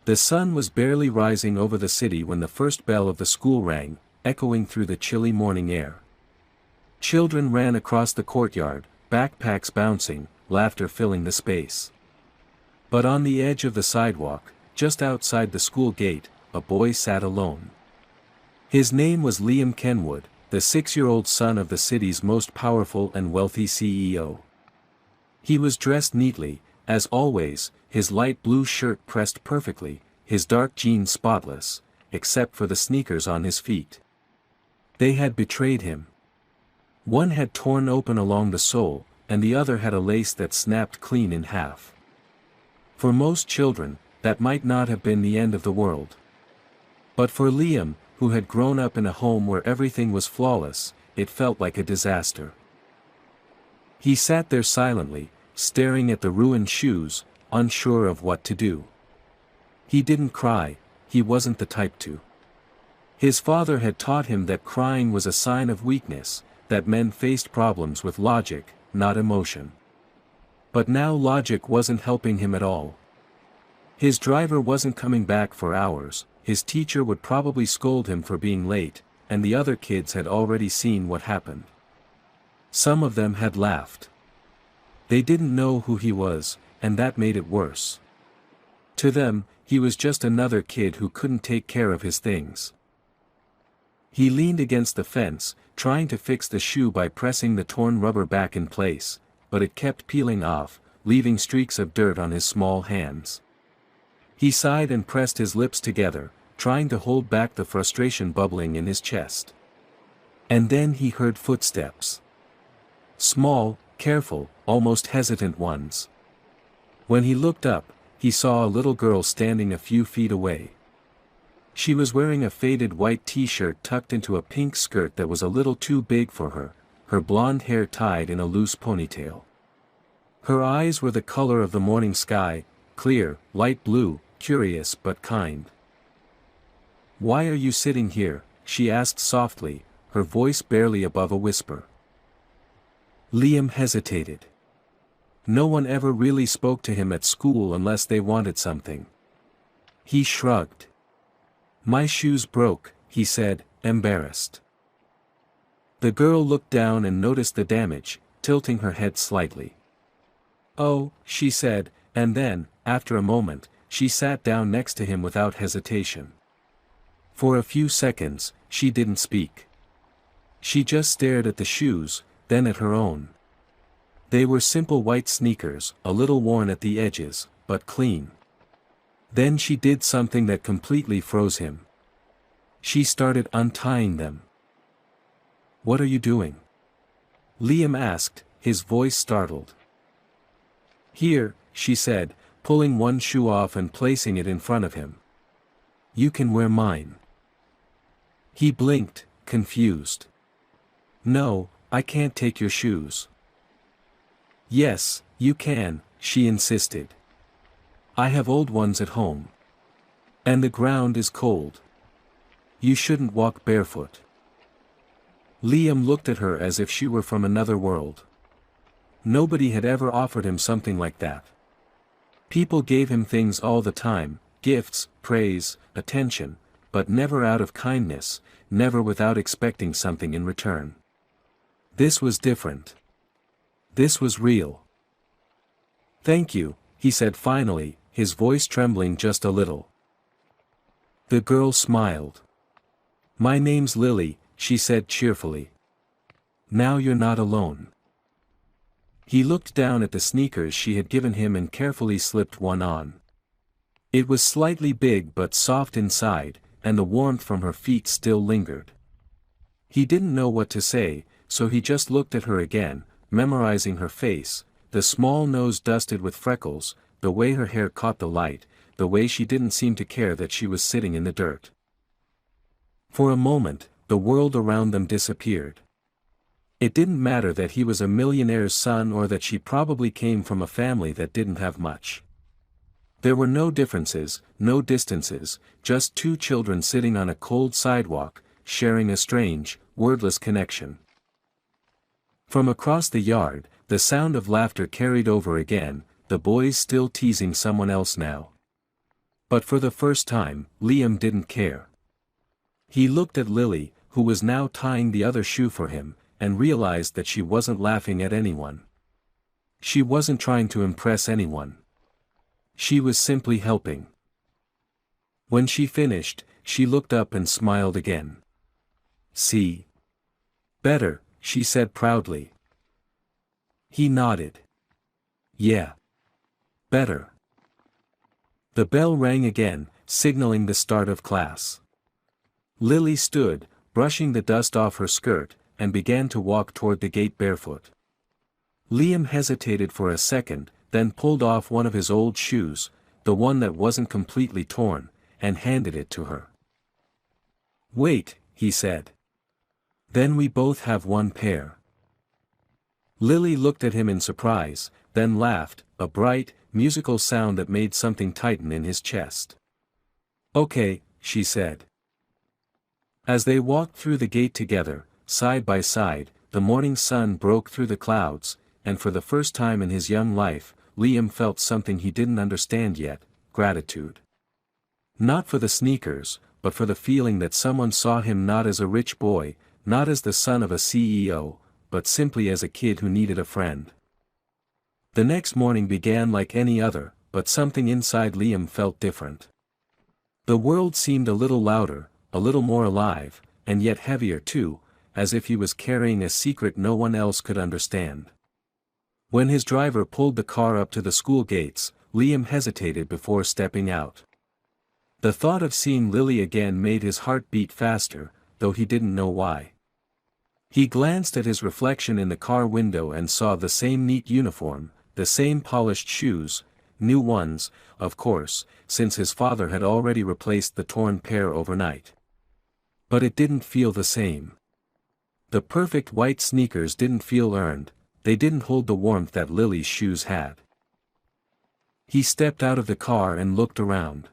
The sun was barely rising over the city when the first bell of the school rang, echoing through the chilly morning air. Children ran across the courtyard, backpacks bouncing, laughter filling the space. But on the edge of the sidewalk, just outside the school gate, a boy sat alone. His name was Liam Kenwood, the 6-year-old son of the city's most powerful and wealthy CEO. He was dressed neatly, as always, his light blue shirt pressed perfectly, his dark jeans spotless, except for the sneakers on his feet. They had betrayed him. One had torn open along the sole, and the other had a lace that snapped clean in half. For most children, that might not have been the end of the world. But for Liam, who had grown up in a home where everything was flawless, it felt like a disaster. He sat there silently, staring at the ruined shoes, unsure of what to do. He didn't cry, he wasn't the type to. His father had taught him that crying was a sign of weakness, that men faced problems with logic, not emotion. But now logic wasn't helping him at all. His driver wasn't coming back for hours, his teacher would probably scold him for being late, and the other kids had already seen what happened. Some of them had laughed. They didn't know who he was, and that made it worse. To them, he was just another kid who couldn't take care of his things. He leaned against the fence, trying to fix the shoe by pressing the torn rubber back in place, but it kept peeling off, leaving streaks of dirt on his small hands. He sighed and pressed his lips together, trying to hold back the frustration bubbling in his chest. And then he heard footsteps. Small, careful, almost hesitant ones. When he looked up, he saw a little girl standing a few feet away. She was wearing a faded white t-shirt tucked into a pink skirt that was a little too big for her, her blonde hair tied in a loose ponytail. Her eyes were the color of the morning sky, clear, light blue, curious but kind. "Why are you sitting here?" she asked softly, her voice barely above a whisper. Liam hesitated. No one ever really spoke to him at school unless they wanted something. He shrugged. "My shoes broke," he said, embarrassed. The girl looked down and noticed the damage, tilting her head slightly. "Oh," she said, and then, after a moment, she sat down next to him without hesitation. For a few seconds, she didn't speak. She just stared at the shoes, then at her own. They were simple white sneakers, a little worn at the edges, but clean. Then she did something that completely froze him. She started untying them. "What are you doing?" Liam asked, his voice startled. "Here," she said, pulling one shoe off and placing it in front of him. "You can wear mine." He blinked, confused. "No, I can't take your shoes." "Yes, you can," she insisted. "I have old ones at home. And the ground is cold. You shouldn't walk barefoot." Liam looked at her as if she were from another world. Nobody had ever offered him something like that. People gave him things all the time, gifts, praise, attention, but never out of kindness, never without expecting something in return. This was different. This was real. "Thank you," he said finally, his voice trembling just a little. The girl smiled. "My name's Lily," she said cheerfully. "Now you're not alone." He looked down at the sneakers she had given him and carefully slipped one on. It was slightly big but soft inside, and the warmth from her feet still lingered. He didn't know what to say, so he just looked at her again, memorizing her face, the small nose dusted with freckles, the way her hair caught the light, the way she didn't seem to care that she was sitting in the dirt. For a moment, the world around them disappeared. It didn't matter that he was a millionaire's son or that she probably came from a family that didn't have much. There were no differences, no distances, just two children sitting on a cold sidewalk, sharing a strange, wordless connection. From across the yard, the sound of laughter carried over again, the boys still teasing someone else now. But for the first time, Liam didn't care. He looked at Lily, who was now tying the other shoe for him, and realized that she wasn't laughing at anyone. She wasn't trying to impress anyone. She was simply helping. When she finished, she looked up and smiled again. "See? Better," she said proudly. He nodded. "Yeah. Better." The bell rang again, signaling the start of class. Lily stood, brushing the dust off her skirt, and began to walk toward the gate barefoot. Liam hesitated for a second, then pulled off one of his old shoes, the one that wasn't completely torn, and handed it to her. "Wait," he said. "Then we both have one pair." Lily looked at him in surprise, then laughed, a bright, musical sound that made something tighten in his chest. "Okay," she said. As they walked through the gate together, side by side, the morning sun broke through the clouds, and for the first time in his young life, Liam felt something he didn't understand yet: gratitude. Not for the sneakers, but for the feeling that someone saw him not as a rich boy, not as the son of a CEO, but simply as a kid who needed a friend. The next morning began like any other, but something inside Liam felt different. The world seemed a little louder, a little more alive, and yet heavier too, as if he was carrying a secret no one else could understand. When his driver pulled the car up to the school gates, Liam hesitated before stepping out. The thought of seeing Lily again made his heart beat faster, though he didn't know why. He glanced at his reflection in the car window and saw the same neat uniform, the same polished shoes, new ones, of course, since his father had already replaced the torn pair overnight. But it didn't feel the same. The perfect white sneakers didn't feel earned, they didn't hold the warmth that Lily's shoes had. He stepped out of the car and looked around.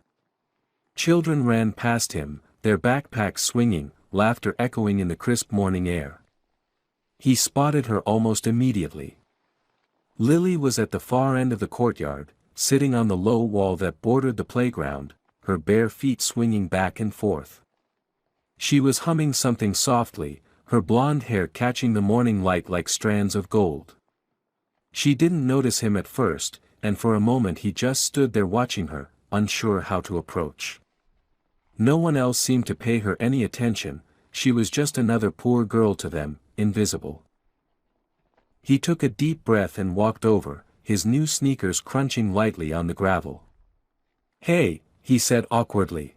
Children ran past him, their backpacks swinging, laughter echoing in the crisp morning air. He spotted her almost immediately. Lily was at the far end of the courtyard, sitting on the low wall that bordered the playground, her bare feet swinging back and forth. She was humming something softly, her blonde hair catching the morning light like strands of gold. She didn't notice him at first, and for a moment he just stood there watching her, unsure how to approach. No one else seemed to pay her any attention, she was just another poor girl to them, invisible. He took a deep breath and walked over, his new sneakers crunching lightly on the gravel. "Hey," he said awkwardly.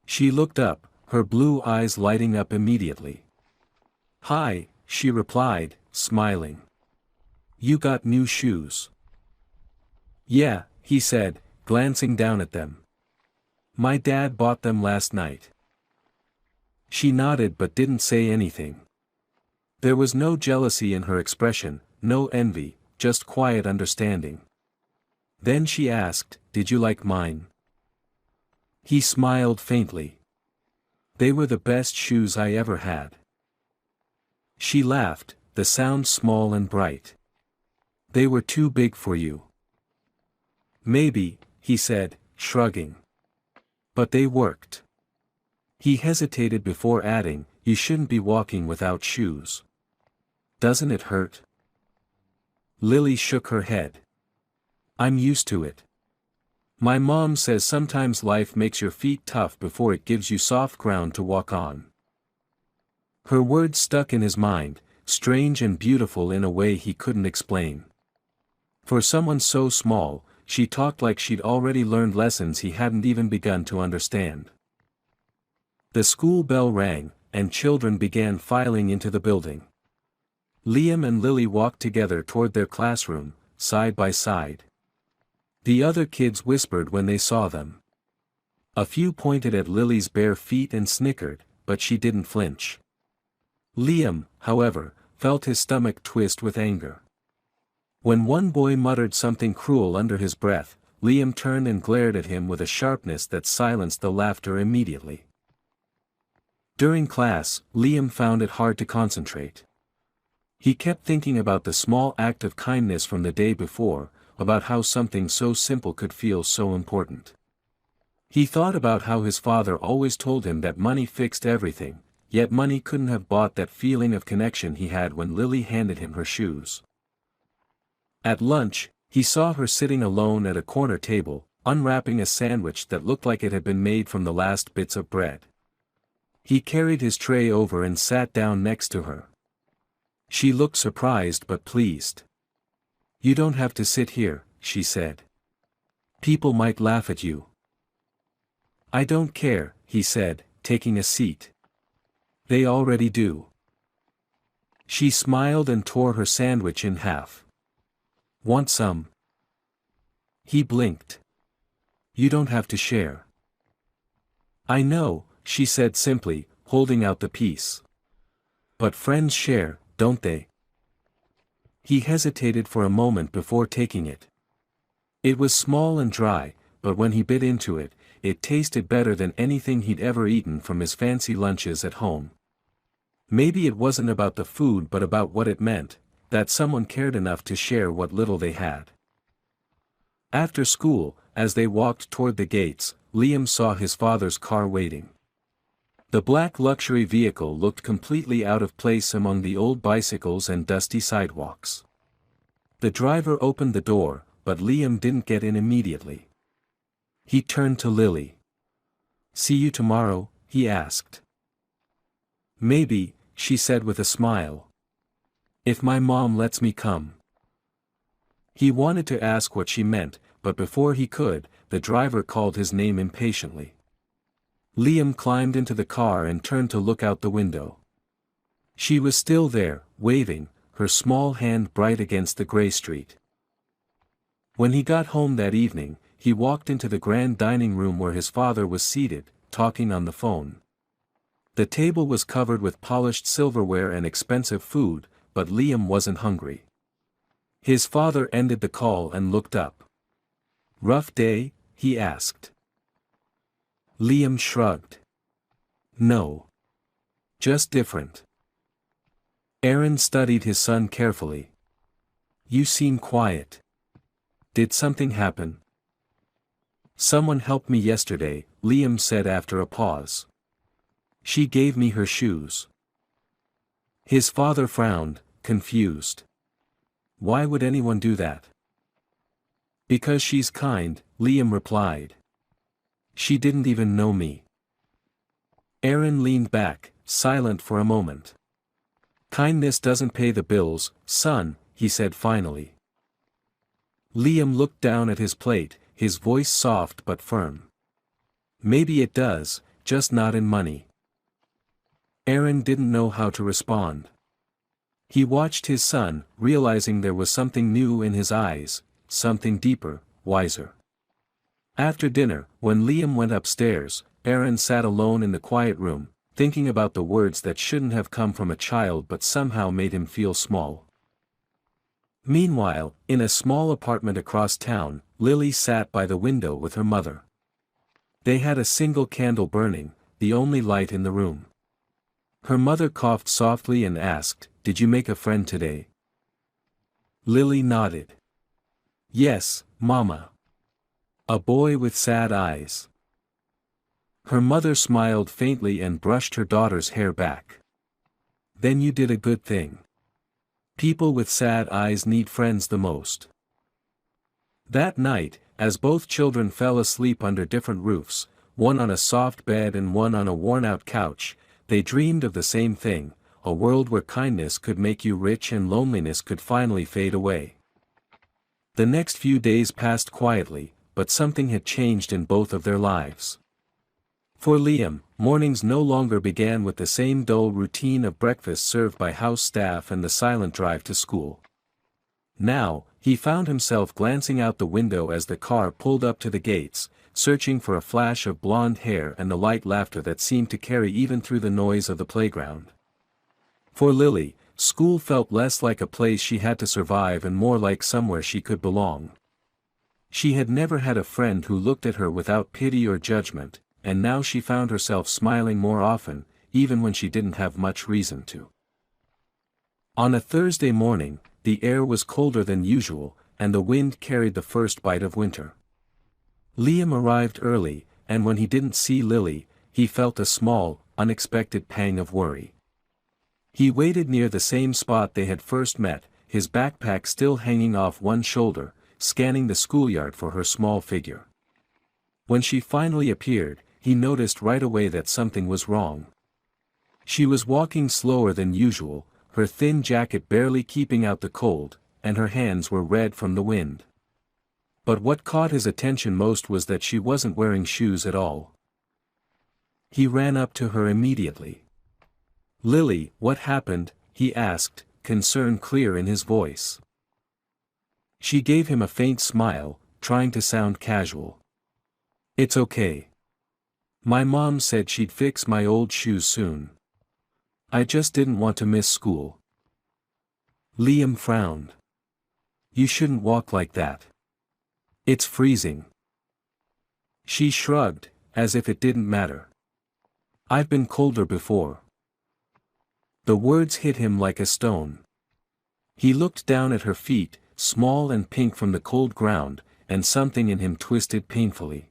She looked up, her blue eyes lighting up immediately. "Hi," she replied, smiling. "You got new shoes?" "Yeah," he said, glancing down at them. "My dad bought them last night." She nodded but didn't say anything. There was no jealousy in her expression, no envy, just quiet understanding. Then she asked, "Did you like mine?" He smiled faintly. "They were the best shoes I ever had." She laughed, the sound small and bright. "They were too big for you." "Maybe," he said, shrugging. "But they worked." He hesitated before adding, "You shouldn't be walking without shoes. Doesn't it hurt?" Lily shook her head. "I'm used to it. My mom says sometimes life makes your feet tough before it gives you soft ground to walk on." Her words stuck in his mind, strange and beautiful in a way he couldn't explain. For someone so small, she talked like she'd already learned lessons he hadn't even begun to understand. The school bell rang, and children began filing into the building. Liam and Lily walked together toward their classroom, side by side. The other kids whispered when they saw them. A few pointed at Lily's bare feet and snickered, but she didn't flinch. Liam, however, felt his stomach twist with anger. When one boy muttered something cruel under his breath, Liam turned and glared at him with a sharpness that silenced the laughter immediately. During class, Liam found it hard to concentrate. He kept thinking about the small act of kindness from the day before, about how something so simple could feel so important. He thought about how his father always told him that money fixed everything, yet money couldn't have bought that feeling of connection he had when Lily handed him her shoes. At lunch, he saw her sitting alone at a corner table, unwrapping a sandwich that looked like it had been made from the last bits of bread. He carried his tray over and sat down next to her. She looked surprised but pleased. "You don't have to sit here," she said. "People might laugh at you." "I don't care," he said, taking a seat. "They already do." She smiled and tore her sandwich in half. "Want some?" He blinked. "You don't have to share." "I know," she said simply, holding out the piece. "But friends share, don't they?" He hesitated for a moment before taking it. It was small and dry, but when he bit into it, it tasted better than anything he'd ever eaten from his fancy lunches at home. Maybe it wasn't about the food but about what it meant, that someone cared enough to share what little they had. After school, as they walked toward the gates, Liam saw his father's car waiting. The black luxury vehicle looked completely out of place among the old bicycles and dusty sidewalks. The driver opened the door, but Liam didn't get in immediately. He turned to Lily. "See you tomorrow?" he asked. "Maybe," she said with a smile. "If my mom lets me come." He wanted to ask what she meant, but before he could, the driver called his name impatiently. Liam climbed into the car and turned to look out the window. She was still there, waving, her small hand bright against the gray street. When he got home that evening, he walked into the grand dining room where his father was seated, talking on the phone. The table was covered with polished silverware and expensive food, but Liam wasn't hungry. His father ended the call and looked up. "Rough day?" he asked. Liam shrugged. "No. Just different." Aaron studied his son carefully. "You seem quiet. Did something happen?" "Someone helped me yesterday," Liam said after a pause. "She gave me her shoes." His father frowned, confused. "Why would anyone do that?" "Because she's kind," Liam replied. "She didn't even know me." Aaron leaned back, silent for a moment. "Kindness doesn't pay the bills, son," he said finally. Liam looked down at his plate, his voice soft but firm. "Maybe it does, just not in money." Aaron didn't know how to respond. He watched his son, realizing there was something new in his eyes, something deeper, wiser. After dinner, when Liam went upstairs, Aaron sat alone in the quiet room, thinking about the words that shouldn't have come from a child but somehow made him feel small. Meanwhile, in a small apartment across town, Lily sat by the window with her mother. They had a single candle burning, the only light in the room. Her mother coughed softly and asked, "Did you make a friend today?" Lily nodded. "Yes, Mama. A boy with sad eyes." Her mother smiled faintly and brushed her daughter's hair back. "Then you did a good thing. People with sad eyes need friends the most." That night, as both children fell asleep under different roofs, one on a soft bed and one on a worn-out couch, they dreamed of the same thing, a world where kindness could make you rich and loneliness could finally fade away. The next few days passed quietly, but something had changed in both of their lives. For Liam, mornings no longer began with the same dull routine of breakfast served by house staff and the silent drive to school. Now, he found himself glancing out the window as the car pulled up to the gates, searching for a flash of blonde hair and the light laughter that seemed to carry even through the noise of the playground. For Lily, school felt less like a place she had to survive and more like somewhere she could belong. She had never had a friend who looked at her without pity or judgment, and now she found herself smiling more often, even when she didn't have much reason to. On a Thursday morning, the air was colder than usual, and the wind carried the first bite of winter. Liam arrived early, and when he didn't see Lily, he felt a small, unexpected pang of worry. He waited near the same spot they had first met, his backpack still hanging off one shoulder, scanning the schoolyard for her small figure. When she finally appeared, he noticed right away that something was wrong. She was walking slower than usual, her thin jacket barely keeping out the cold, and her hands were red from the wind. But what caught his attention most was that she wasn't wearing shoes at all. He ran up to her immediately. "Lily, what happened?" he asked, concern clear in his voice. She gave him a faint smile, trying to sound casual. "It's okay. My mom said she'd fix my old shoes soon. I just didn't want to miss school." Liam frowned. "You shouldn't walk like that. It's freezing." She shrugged, as if it didn't matter. "I've been colder before." The words hit him like a stone. He looked down at her feet, small and pink from the cold ground, and something in him twisted painfully.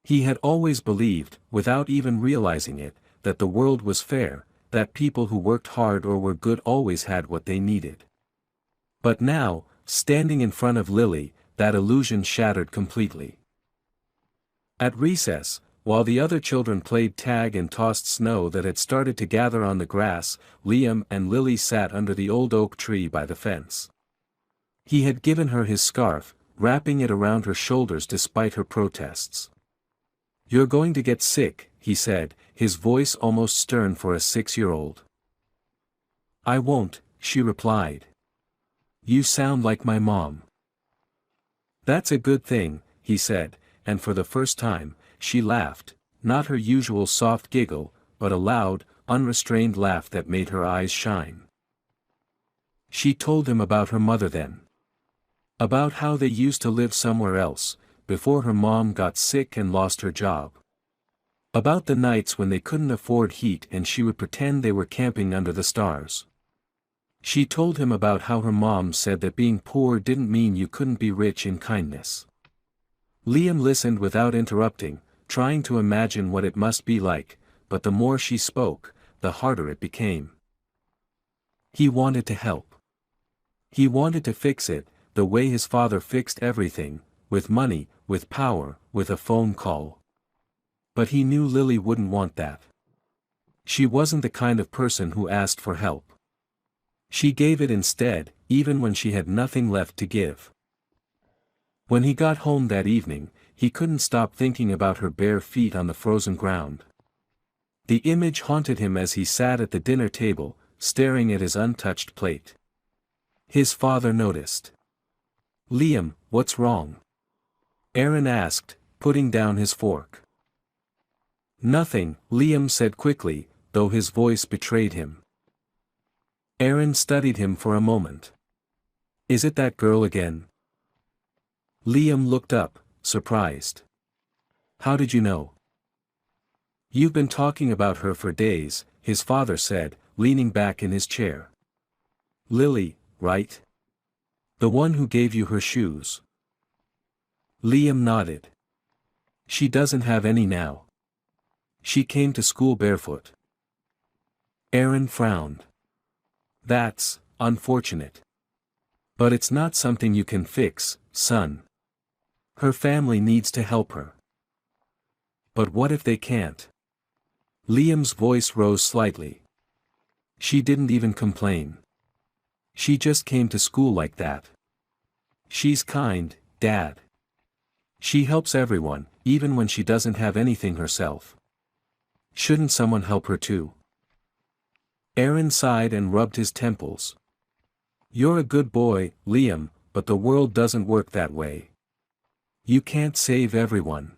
He had always believed, without even realizing it, that the world was fair, that people who worked hard or were good always had what they needed. But now, standing in front of Lily, that illusion shattered completely. At recess, while the other children played tag and tossed snow that had started to gather on the grass, Liam and Lily sat under the old oak tree by the fence. He had given her his scarf, wrapping it around her shoulders despite her protests. "You're going to get sick," he said, his voice almost stern for a 6-year-old. "I won't," she replied. "You sound like my mom." "That's a good thing," he said, and for the first time, she laughed, not her usual soft giggle, but a loud, unrestrained laugh that made her eyes shine. She told him about her mother then. About how they used to live somewhere else, before her mom got sick and lost her job. About the nights when they couldn't afford heat and she would pretend they were camping under the stars. She told him about how her mom said that being poor didn't mean you couldn't be rich in kindness. Liam listened without interrupting, trying to imagine what it must be like, but the more she spoke, the harder it became. He wanted to help. He wanted to fix it, the way his father fixed everything, with money, with power, with a phone call. But he knew Lily wouldn't want that. She wasn't the kind of person who asked for help. She gave it instead, even when she had nothing left to give. When he got home that evening, he couldn't stop thinking about her bare feet on the frozen ground. The image haunted him as he sat at the dinner table, staring at his untouched plate. His father noticed. "Liam, what's wrong?" Aaron asked, putting down his fork. "Nothing," Liam said quickly, though his voice betrayed him. Aaron studied him for a moment. "Is it that girl again?" Liam looked up, surprised. "How did you know?" "You've been talking about her for days," his father said, leaning back in his chair. "Lily, right? The one who gave you her shoes." Liam nodded. "She doesn't have any now. She came to school barefoot." Aaron frowned. "That's unfortunate. But it's not something you can fix, son. Her family needs to help her." "But what if they can't?" Liam's voice rose slightly. "She didn't even complain. She just came to school like that. She's kind, Dad. She helps everyone, even when she doesn't have anything herself. Shouldn't someone help her too?" Aaron sighed and rubbed his temples. "You're a good boy, Liam, but the world doesn't work that way. You can't save everyone."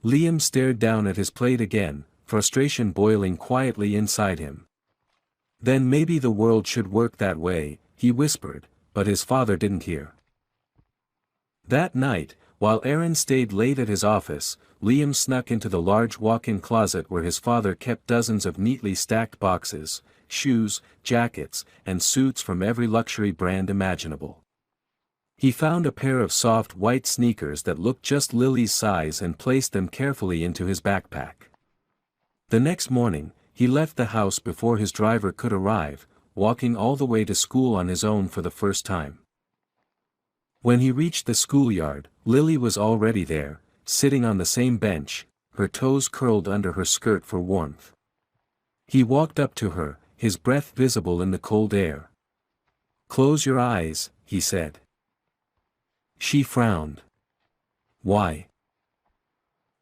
Liam stared down at his plate again, frustration boiling quietly inside him. "Then maybe the world should work that way," he whispered, but his father didn't hear. That night, while Aaron stayed late at his office, Liam snuck into the large walk-in closet where his father kept dozens of neatly stacked boxes, shoes, jackets, and suits from every luxury brand imaginable. He found a pair of soft white sneakers that looked just Lily's size and placed them carefully into his backpack. The next morning, he left the house before his driver could arrive, walking all the way to school on his own for the first time. When he reached the schoolyard, Lily was already there, sitting on the same bench, her toes curled under her skirt for warmth. He walked up to her, his breath visible in the cold air. "Close your eyes," he said. She frowned. "Why?"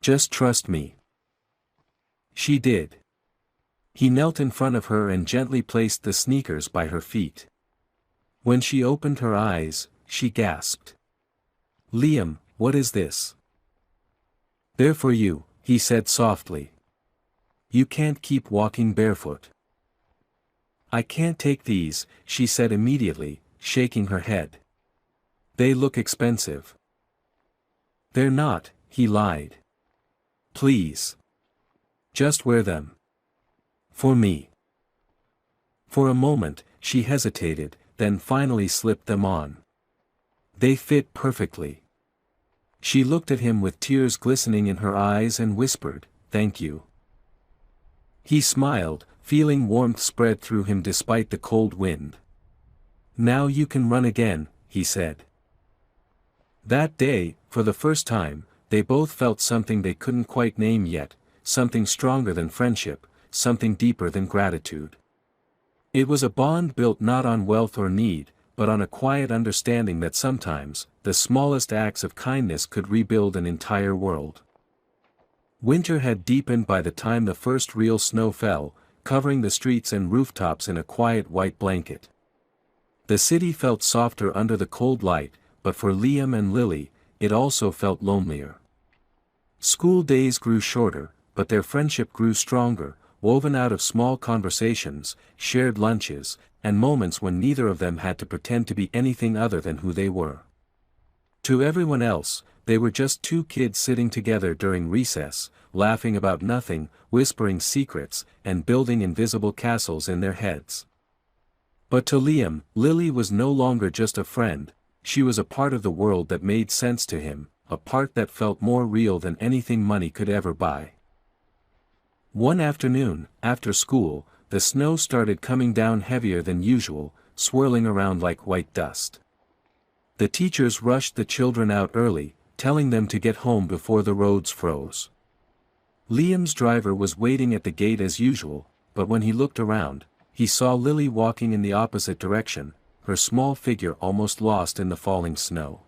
"Just trust me." She did. He knelt in front of her and gently placed the sneakers by her feet. When she opened her eyes, she gasped. "Liam, what is this?" "They're for you," he said softly. "You can't keep walking barefoot." "I can't take these," she said immediately, shaking her head. "They look expensive." "They're not," he lied. "Please. Just wear them. For me." For a moment, she hesitated, then finally slipped them on. They fit perfectly. She looked at him with tears glistening in her eyes and whispered, "Thank you." He smiled, feeling warmth spread through him despite the cold wind. "Now you can run again," he said. That day, for the first time, they both felt something they couldn't quite name yet, something stronger than friendship, something deeper than gratitude. It was a bond built not on wealth or need, but on a quiet understanding that sometimes, the smallest acts of kindness could rebuild an entire world. Winter had deepened by the time the first real snow fell, covering the streets and rooftops in a quiet white blanket. The city felt softer under the cold light, but for Liam and Lily, it also felt lonelier. School days grew shorter, but their friendship grew stronger, woven out of small conversations, shared lunches, and moments when neither of them had to pretend to be anything other than who they were. To everyone else, they were just two kids sitting together during recess, laughing about nothing, whispering secrets, and building invisible castles in their heads. But to Liam, Lily was no longer just a friend, she was a part of the world that made sense to him, a part that felt more real than anything money could ever buy. One afternoon, after school, the snow started coming down heavier than usual, swirling around like white dust. The teachers rushed the children out early, telling them to get home before the roads froze. Liam's driver was waiting at the gate as usual, but when he looked around, he saw Lily walking in the opposite direction, her small figure almost lost in the falling snow.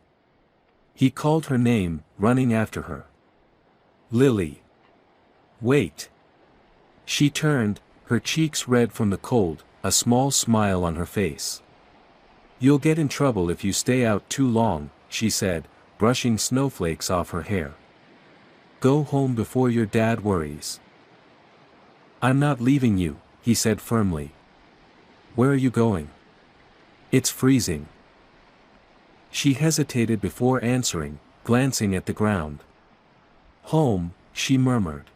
He called her name, running after her. "Lily! Wait!" She turned, her cheeks red from the cold, a small smile on her face. "You'll get in trouble if you stay out too long," she said, brushing snowflakes off her hair. "Go home before your dad worries." "I'm not leaving you," he said firmly. "Where are you going?" "It's freezing." She hesitated before answering, glancing at the ground. "Home," she murmured.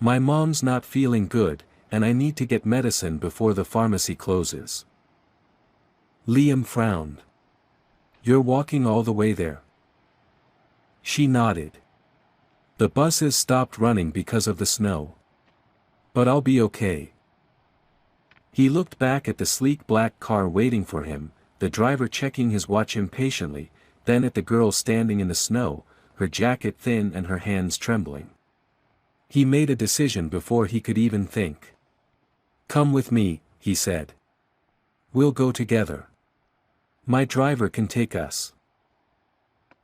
"My mom's not feeling good, and I need to get medicine before the pharmacy closes." Liam frowned. "You're walking all the way there?" She nodded. "The buses stopped running because of the snow. But I'll be okay." He looked back at the sleek black car waiting for him, the driver checking his watch impatiently, then at the girl standing in the snow, her jacket thin and her hands trembling. He made a decision before he could even think. "Come with me," he said. "We'll go together. My driver can take us."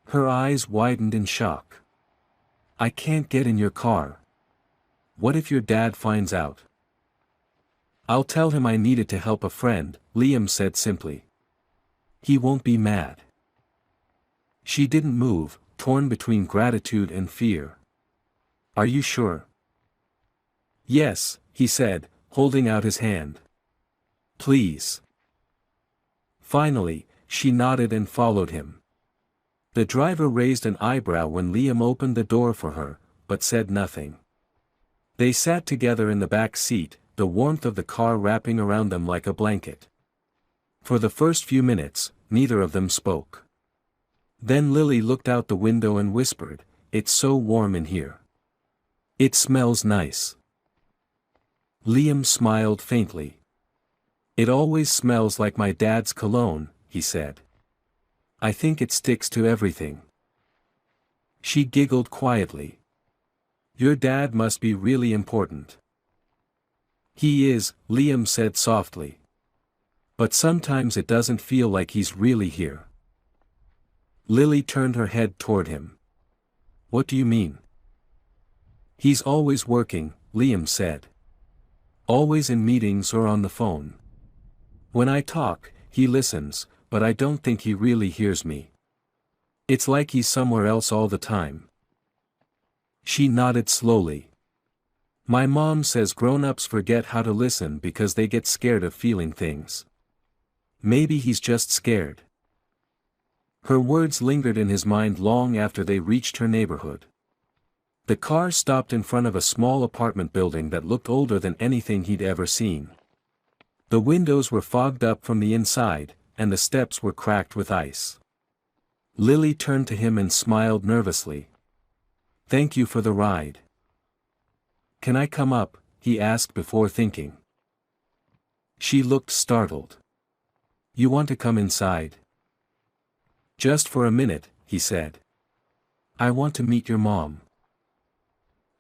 Her eyes widened in shock. "I can't get in your car. What if your dad finds out?" "I'll tell him I needed to help a friend," Liam said simply. "He won't be mad." She didn't move, torn between gratitude and fear. "Are you sure?" "Yes," he said, holding out his hand. "Please." Finally, she nodded and followed him. The driver raised an eyebrow when Liam opened the door for her, but said nothing. They sat together in the back seat, the warmth of the car wrapping around them like a blanket. For the first few minutes, neither of them spoke. Then Lily looked out the window and whispered, "It's so warm in here. It smells nice." Liam smiled faintly. "It always smells like my dad's cologne," he said. "I think it sticks to everything." She giggled quietly. "Your dad must be really important." "He is," Liam said softly. "But sometimes it doesn't feel like he's really here." Lily turned her head toward him. "What do you mean?" "He's always working," Liam said. "Always in meetings or on the phone. When I talk, he listens, but I don't think he really hears me. It's like he's somewhere else all the time." She nodded slowly. "My mom says grown-ups forget how to listen because they get scared of feeling things. Maybe he's just scared." Her words lingered in his mind long after they reached her neighborhood. The car stopped in front of a small apartment building that looked older than anything he'd ever seen. The windows were fogged up from the inside, and the steps were cracked with ice. Lily turned to him and smiled nervously. "Thank you for the ride." "Can I come up?" he asked before thinking. She looked startled. "You want to come inside?" "Just for a minute," he said. "I want to meet your mom."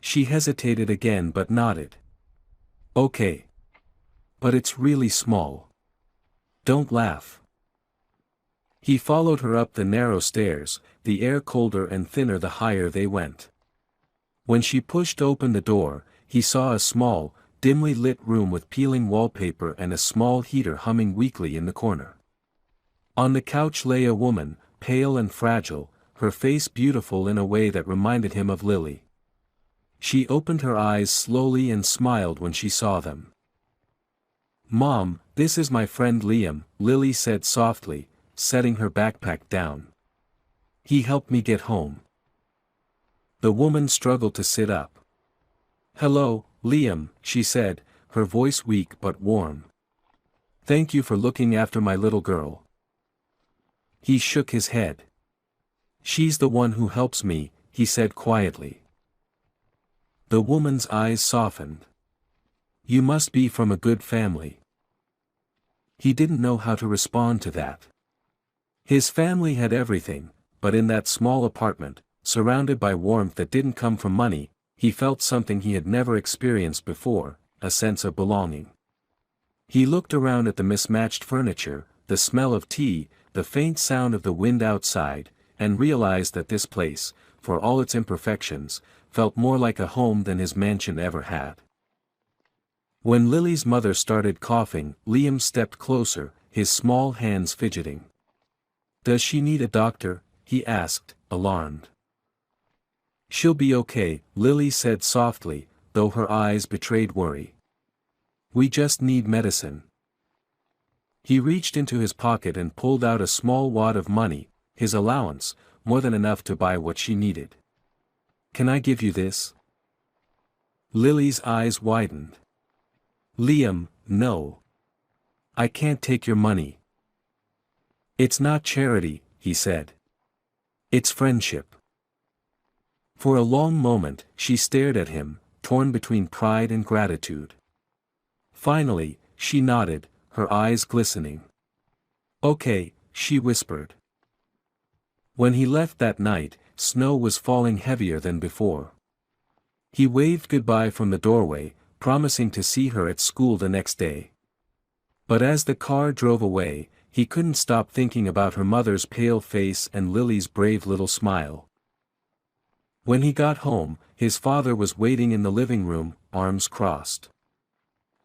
She hesitated again but nodded. "Okay. But it's really small. Don't laugh." He followed her up the narrow stairs, the air colder and thinner the higher they went. When she pushed open the door, he saw a small, dimly lit room with peeling wallpaper and a small heater humming weakly in the corner. On the couch lay a woman, pale and fragile, her face beautiful in a way that reminded him of Lily. She opened her eyes slowly and smiled when she saw them. "Mom, this is my friend Liam," Lily said softly, setting her backpack down. "He helped me get home." The woman struggled to sit up. "Hello, Liam," she said, her voice weak but warm. "Thank you for looking after my little girl." He shook his head. "She's the one who helps me," he said quietly. The woman's eyes softened. "You must be from a good family." He didn't know how to respond to that. His family had everything, but in that small apartment, surrounded by warmth that didn't come from money, he felt something he had never experienced before, a sense of belonging. He looked around at the mismatched furniture, the smell of tea, the faint sound of the wind outside, and realized that this place, for all its imperfections, felt more like a home than his mansion ever had. When Lily's mother started coughing, Liam stepped closer, his small hands fidgeting. "Does she need a doctor?" he asked, alarmed. "She'll be okay," Lily said softly, though her eyes betrayed worry. "We just need medicine." He reached into his pocket and pulled out a small wad of money, his allowance, more than enough to buy what she needed. "Can I give you this?" Lily's eyes widened. "Liam, no. I can't take your money." "It's not charity," he said. "It's friendship." For a long moment, she stared at him, torn between pride and gratitude. Finally, she nodded, her eyes glistening. "Okay," she whispered. When he left that night, snow was falling heavier than before. He waved goodbye from the doorway, promising to see her at school the next day. But as the car drove away, he couldn't stop thinking about her mother's pale face and Lily's brave little smile. When he got home, his father was waiting in the living room, arms crossed.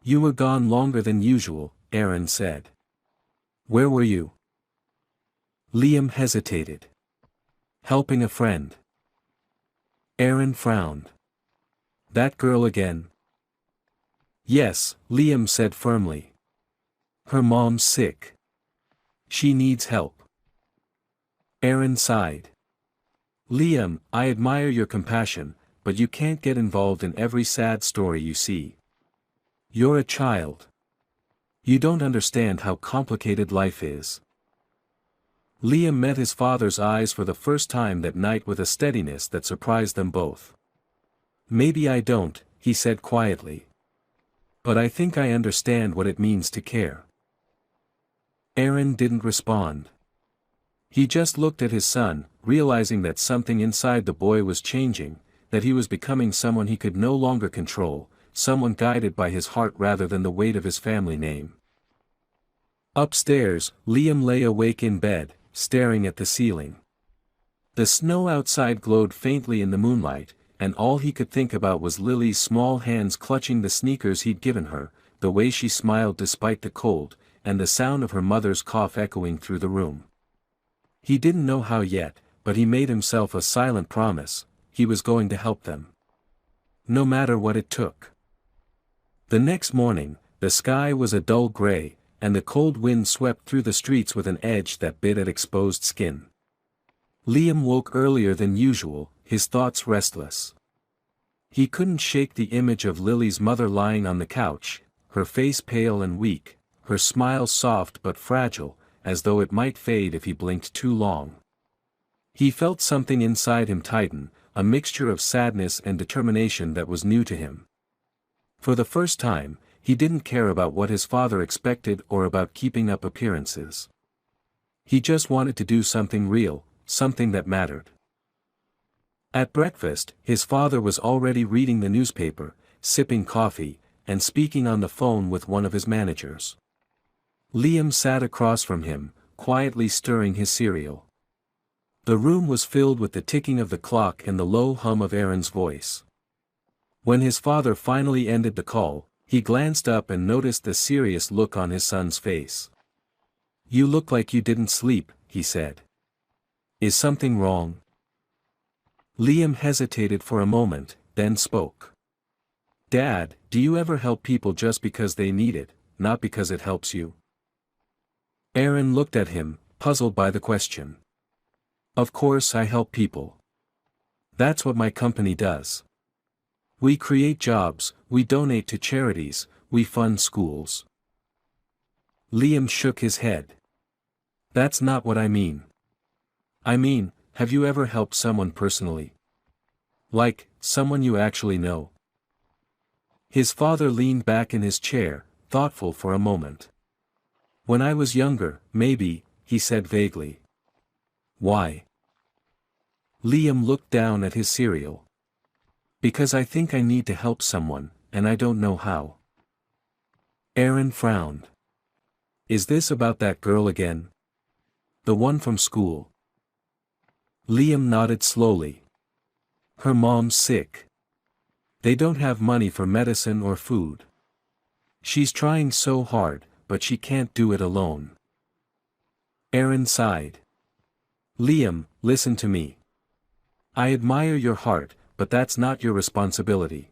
"You were gone longer than usual," Aaron said. "Where were you?" Liam hesitated. "Helping a friend." Aaron frowned. "That girl again?" "Yes," Liam said firmly. "Her mom's sick. She needs help." Aaron sighed. "Liam, I admire your compassion, but you can't get involved in every sad story you see. You're a child. You don't understand how complicated life is." Liam met his father's eyes for the first time that night with a steadiness that surprised them both. "Maybe I don't," he said quietly. "But I think I understand what it means to care." Aaron didn't respond. He just looked at his son, realizing that something inside the boy was changing, that he was becoming someone he could no longer control, someone guided by his heart rather than the weight of his family name. Upstairs, Liam lay awake in bed, staring at the ceiling. The snow outside glowed faintly in the moonlight, and all he could think about was Lily's small hands clutching the sneakers he'd given her, the way she smiled despite the cold, and the sound of her mother's cough echoing through the room. He didn't know how yet, but he made himself a silent promise: he was going to help them. No matter what it took. The next morning, the sky was a dull gray, and the cold wind swept through the streets with an edge that bit at exposed skin. Liam woke earlier than usual, his thoughts restless. He couldn't shake the image of Lily's mother lying on the couch, her face pale and weak, her smile soft but fragile, as though it might fade if he blinked too long. He felt something inside him tighten, a mixture of sadness and determination that was new to him. For the first time, he didn't care about what his father expected or about keeping up appearances. He just wanted to do something real, something that mattered. At breakfast, his father was already reading the newspaper, sipping coffee, and speaking on the phone with one of his managers. Liam sat across from him, quietly stirring his cereal. The room was filled with the ticking of the clock and the low hum of Aaron's voice. When his father finally ended the call, he glanced up and noticed the serious look on his son's face. "You look like you didn't sleep," he said. "Is something wrong?" Liam hesitated for a moment, then spoke. "Dad, do you ever help people just because they need it, not because it helps you?" Aaron looked at him, puzzled by the question. "Of course I help people. That's what my company does. We create jobs, we donate to charities, we fund schools." Liam shook his head. "That's not what I mean. I mean, have you ever helped someone personally? Like, someone you actually know?" His father leaned back in his chair, thoughtful for a moment. "When I was younger, maybe," he said vaguely. "Why?" Liam looked down at his cereal. "Because I think I need to help someone, and I don't know how." Aaron frowned. "Is this about that girl again? The one from school?" Liam nodded slowly. "Her mom's sick. They don't have money for medicine or food. She's trying so hard, but she can't do it alone." Aaron sighed. "Liam, listen to me. I admire your heart, but that's not your responsibility.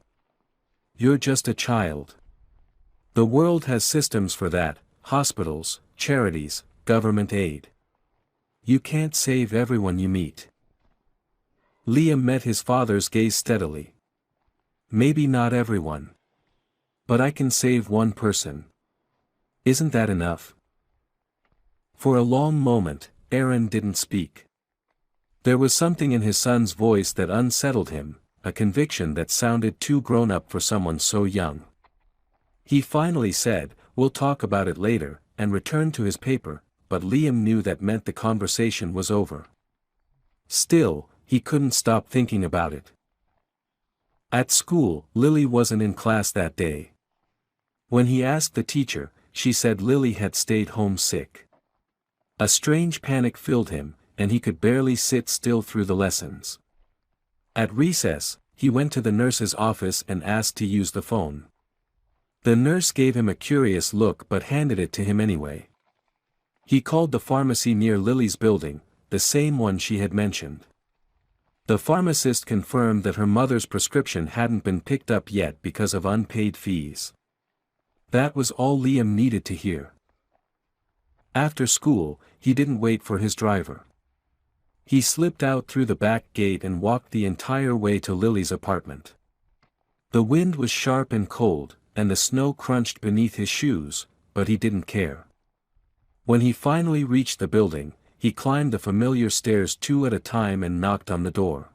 You're just a child. The world has systems for that: hospitals, charities, government aid. You can't save everyone you meet." Liam met his father's gaze steadily. "Maybe not everyone. But I can save one person. Isn't that enough?" For a long moment, Aaron didn't speak. There was something in his son's voice that unsettled him, a conviction that sounded too grown up for someone so young. He finally said, "We'll talk about it later," and returned to his paper, but Liam knew that meant the conversation was over. Still, he couldn't stop thinking about it. At school, Lily wasn't in class that day. When he asked the teacher, she said Lily had stayed home sick. A strange panic filled him, and he could barely sit still through the lessons. At recess, he went to the nurse's office and asked to use the phone. The nurse gave him a curious look but handed it to him anyway. He called the pharmacy near Lily's building, the same one she had mentioned. The pharmacist confirmed that her mother's prescription hadn't been picked up yet because of unpaid fees. That was all Liam needed to hear. After school, he didn't wait for his driver. He slipped out through the back gate and walked the entire way to Lily's apartment. The wind was sharp and cold, and the snow crunched beneath his shoes, but he didn't care. When he finally reached the building, he climbed the familiar stairs two at a time and knocked on the door.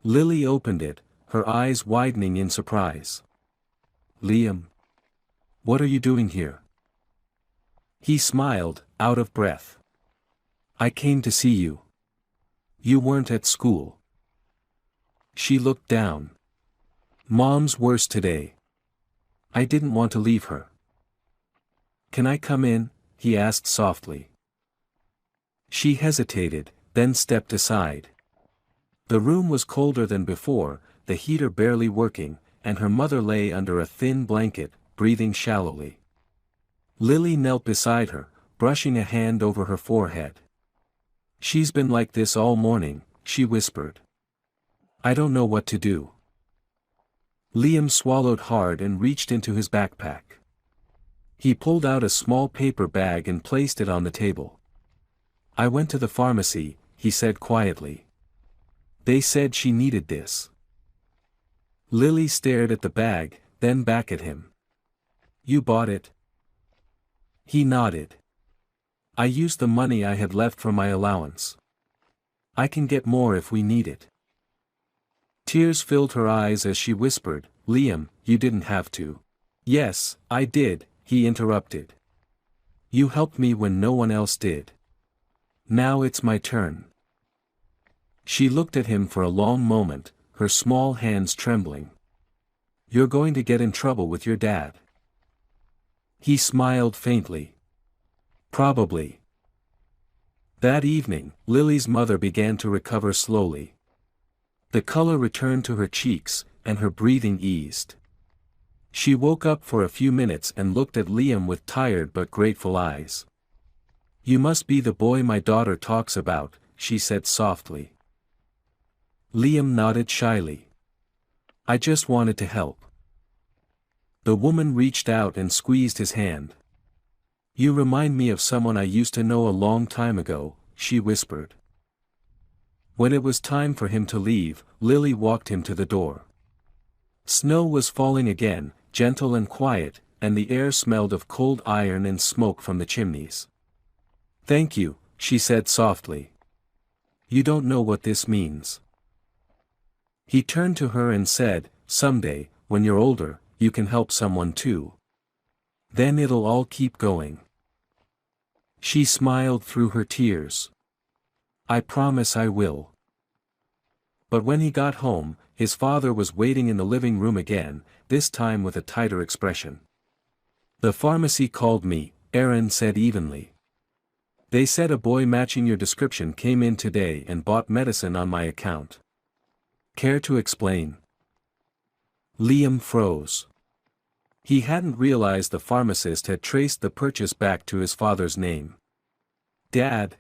Lily opened it, her eyes widening in surprise. "Liam? What are you doing here?" He smiled, out of breath. "I came to see you. You weren't at school." She looked down. "Mom's worse today. I didn't want to leave her." "Can I come in?" he asked softly. She hesitated, then stepped aside. The room was colder than before, the heater barely working, and her mother lay under a thin blanket, breathing shallowly. Lily knelt beside her, brushing a hand over her forehead. "She's been like this all morning," she whispered. "I don't know what to do." Liam swallowed hard and reached into his backpack. He pulled out a small paper bag and placed it on the table. "I went to the pharmacy," he said quietly. "They said she needed this." Lily stared at the bag, then back at him. "You bought it?" He nodded. "I used the money I had left from my allowance. I can get more if we need it." Tears filled her eyes as she whispered, "Liam, you didn't have to." "Yes, I did," he interrupted. "You helped me when no one else did. Now it's my turn." She looked at him for a long moment, her small hands trembling. "You're going to get in trouble with your dad." He smiled faintly. "Probably." That evening, Lily's mother began to recover slowly. The color returned to her cheeks, and her breathing eased. She woke up for a few minutes and looked at Liam with tired but grateful eyes. "You must be the boy my daughter talks about," she said softly. Liam nodded shyly. "I just wanted to help." The woman reached out and squeezed his hand. "You remind me of someone I used to know a long time ago," she whispered. When it was time for him to leave, Lily walked him to the door. Snow was falling again, gentle and quiet, and the air smelled of cold iron and smoke from the chimneys. "Thank you," she said softly. "You don't know what this means." He turned to her and said, "Someday, when you're older, you can help someone too. Then it'll all keep going." She smiled through her tears. "I promise I will." But when he got home, his father was waiting in the living room again, this time with a tighter expression. "The pharmacy called me," Aaron said evenly. "They said a boy matching your description came in today and bought medicine on my account. Care to explain?" Liam froze. He hadn't realized the pharmacist had traced the purchase back to his father's name. "Dad,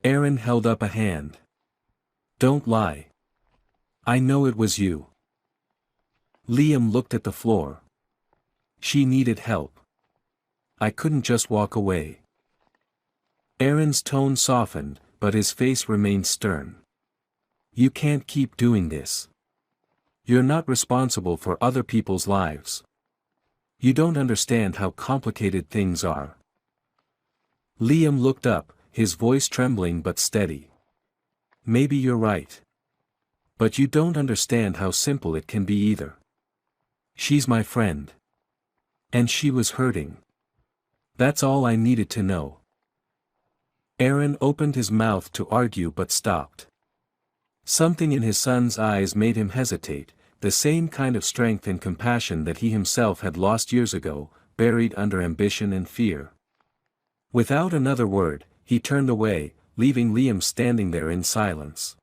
Aaron held up a hand. "Don't lie. I know it was you." Liam looked at the floor. "She needed help. I couldn't just walk away." Aaron's tone softened, but his face remained stern. "You can't keep doing this. You're not responsible for other people's lives. You don't understand how complicated things are." Liam looked up, his voice trembling but steady. "Maybe you're right. But you don't understand how simple it can be either. She's my friend. And she was hurting. That's all I needed to know." Aaron opened his mouth to argue but stopped. Something in his son's eyes made him hesitate, the same kind of strength and compassion that he himself had lost years ago, buried under ambition and fear. Without another word, he turned away, leaving Liam standing there in silence.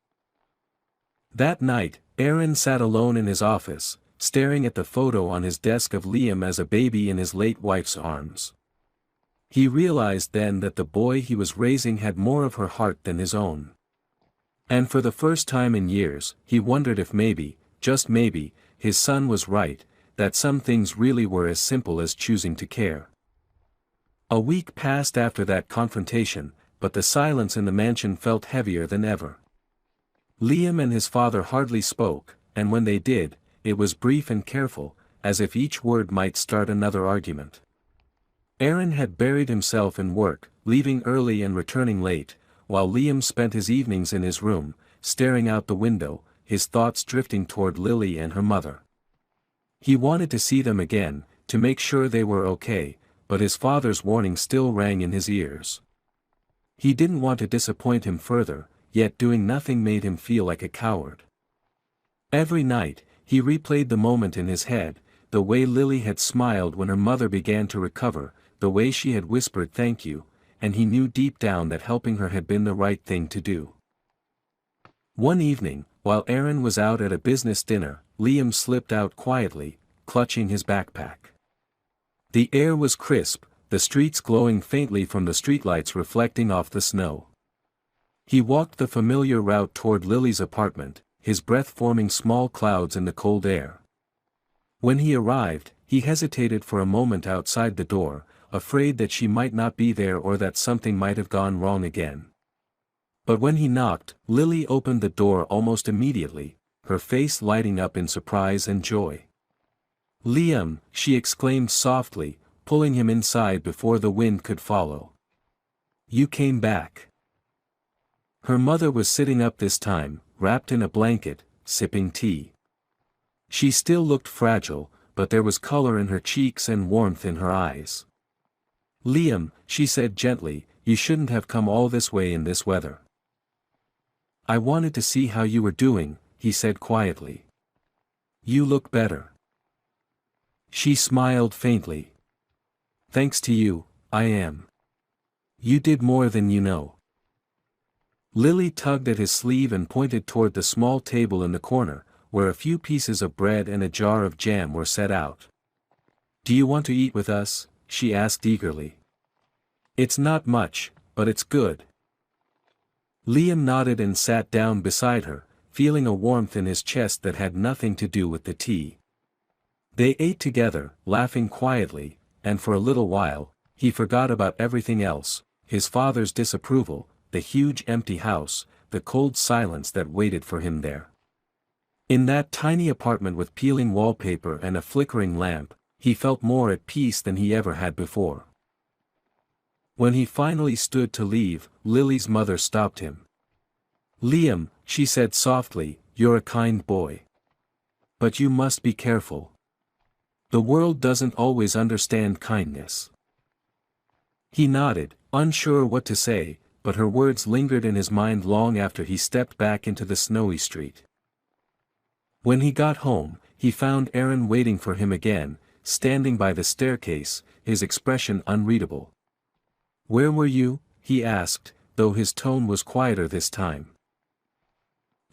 That night, Aaron sat alone in his office, staring at the photo on his desk of Liam as a baby in his late wife's arms. He realized then that the boy he was raising had more of her heart than his own. And for the first time in years, he wondered if maybe, just maybe, his son was right, that some things really were as simple as choosing to care. A week passed after that confrontation, but the silence in the mansion felt heavier than ever. Liam and his father hardly spoke, and when they did, it was brief and careful, as if each word might start another argument. Aaron had buried himself in work, leaving early and returning late, while Liam spent his evenings in his room, staring out the window, his thoughts drifting toward Lily and her mother. He wanted to see them again, to make sure they were okay, but his father's warning still rang in his ears. He didn't want to disappoint him further, yet doing nothing made him feel like a coward. Every night, he replayed the moment in his head, the way Lily had smiled when her mother began to recover, the way she had whispered thank you, and he knew deep down that helping her had been the right thing to do. One evening, while Aaron was out at a business dinner, Liam slipped out quietly, clutching his backpack. The air was crisp, the streets glowing faintly from the streetlights reflecting off the snow. He walked the familiar route toward Lily's apartment, his breath forming small clouds in the cold air. When he arrived, he hesitated for a moment outside the door, afraid that she might not be there or that something might have gone wrong again. But when he knocked, Lily opened the door almost immediately, her face lighting up in surprise and joy. "Liam," she exclaimed softly, pulling him inside before the wind could follow. "You came back." Her mother was sitting up this time, wrapped in a blanket, sipping tea. She still looked fragile, but there was color in her cheeks and warmth in her eyes. "Liam," she said gently, "you shouldn't have come all this way in this weather." "I wanted to see how you were doing," he said quietly. "You look better." She smiled faintly. "Thanks to you, I am. You did more than you know." Lily tugged at his sleeve and pointed toward the small table in the corner, where a few pieces of bread and a jar of jam were set out. "Do you want to eat with us?" she asked eagerly. "It's not much, but it's good." Liam nodded and sat down beside her, feeling a warmth in his chest that had nothing to do with the tea. They ate together, laughing quietly, and for a little while, he forgot about everything else, his father's disapproval, the huge empty house, the cold silence that waited for him there. In that tiny apartment with peeling wallpaper and a flickering lamp, he felt more at peace than he ever had before. When he finally stood to leave, Lily's mother stopped him. "Liam," she said softly, "you're a kind boy. But you must be careful. The world doesn't always understand kindness." He nodded, unsure what to say, but her words lingered in his mind long after he stepped back into the snowy street. When he got home, he found Aaron waiting for him again, standing by the staircase, his expression unreadable. "Where were you?" he asked, though his tone was quieter this time.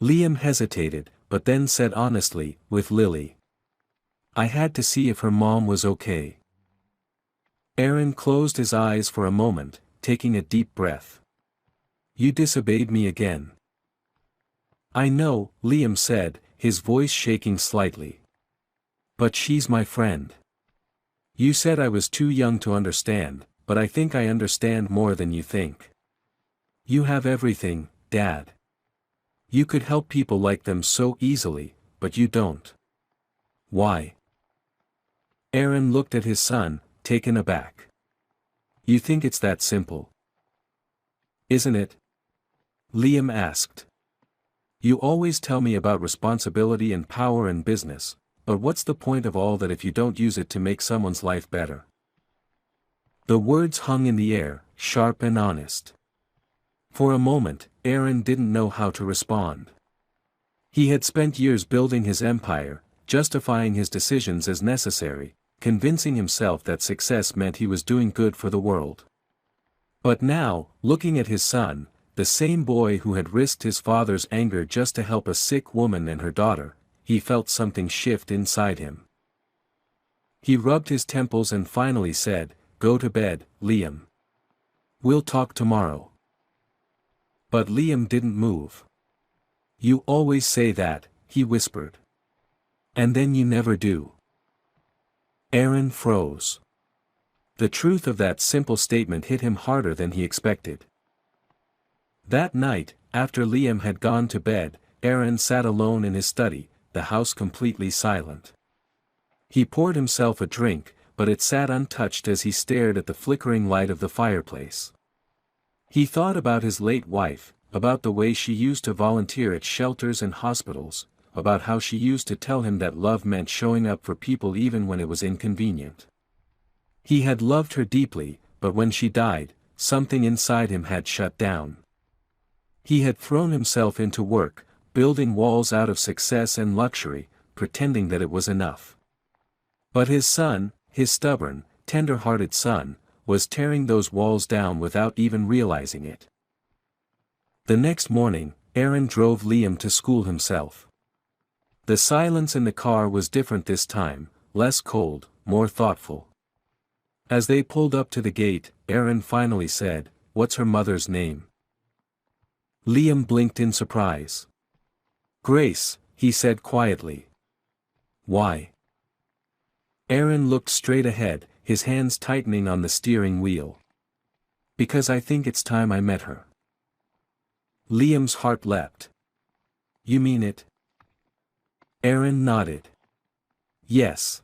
Liam hesitated, but then said honestly, "With Lily. I had to see if her mom was okay." Aaron closed his eyes for a moment, taking a deep breath. "You disobeyed me again." "I know," Liam said, his voice shaking slightly. "But she's my friend. You said I was too young to understand, but I think I understand more than you think. You have everything, Dad. You could help people like them so easily, but you don't. Why?" Aaron looked at his son, taken aback. "You think it's that simple? Isn't it?" Liam asked. "You always tell me about responsibility and power in business, but what's the point of all that if you don't use it to make someone's life better?" The words hung in the air, sharp and honest. For a moment, Aaron didn't know how to respond. He had spent years building his empire, justifying his decisions as necessary, convincing himself that success meant he was doing good for the world. But now, looking at his son, the same boy who had risked his father's anger just to help a sick woman and her daughter, he felt something shift inside him. He rubbed his temples and finally said, "Go to bed, Liam. We'll talk tomorrow." But Liam didn't move. "You always say that," he whispered. "And then you never do." Aaron froze. The truth of that simple statement hit him harder than he expected. That night, after Liam had gone to bed, Aaron sat alone in his study, the house completely silent. He poured himself a drink, but it sat untouched as he stared at the flickering light of the fireplace. He thought about his late wife, about the way she used to volunteer at shelters and hospitals, about how she used to tell him that love meant showing up for people even when it was inconvenient. He had loved her deeply, but when she died, something inside him had shut down. He had thrown himself into work, building walls out of success and luxury, pretending that it was enough. But his son, his stubborn, tender-hearted son, was tearing those walls down without even realizing it. The next morning, Aaron drove Liam to school himself. The silence in the car was different this time, less cold, more thoughtful. As they pulled up to the gate, Aaron finally said, "What's her mother's name?" Liam blinked in surprise. "Grace," he said quietly. "Why?" Aaron looked straight ahead, his hands tightening on the steering wheel. "Because I think it's time I met her." Liam's heart leapt. "You mean it?" Aaron nodded. "Yes.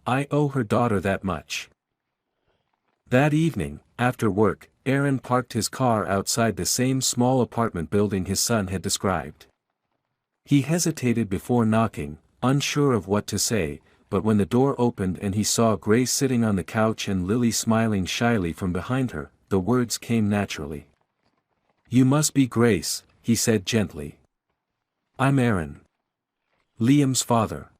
I owe her daughter that much." That evening, after work, Aaron parked his car outside the same small apartment building his son had described. He hesitated before knocking, unsure of what to say, but when the door opened and he saw Grace sitting on the couch and Lily smiling shyly from behind her, the words came naturally. "You must be Grace," he said gently. "I'm Aaron. Liam's father."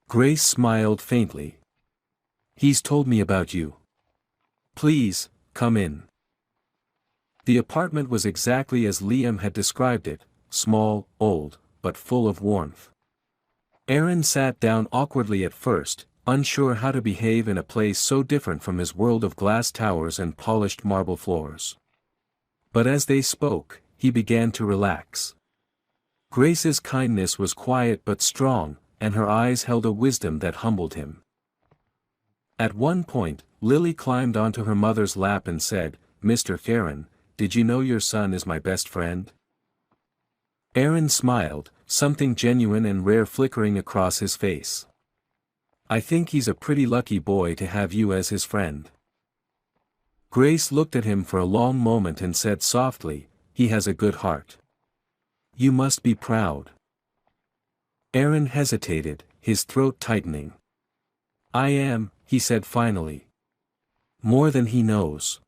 Grace smiled faintly. "He's told me about you. Please, come in." The apartment was exactly as Liam had described it, small, old, but full of warmth. Aaron sat down awkwardly at first, unsure how to behave in a place so different from his world of glass towers and polished marble floors. But as they spoke, he began to relax. Grace's kindness was quiet but strong, and her eyes held a wisdom that humbled him. At one point, Lily climbed onto her mother's lap and said, "Mr. Aaron, did you know your son is my best friend?" Aaron smiled, something genuine and rare flickering across his face. "I think he's a pretty lucky boy to have you as his friend." Grace looked at him for a long moment and said softly, "He has a good heart. You must be proud." Aaron hesitated, his throat tightening. "I am," he said finally. "More than he knows."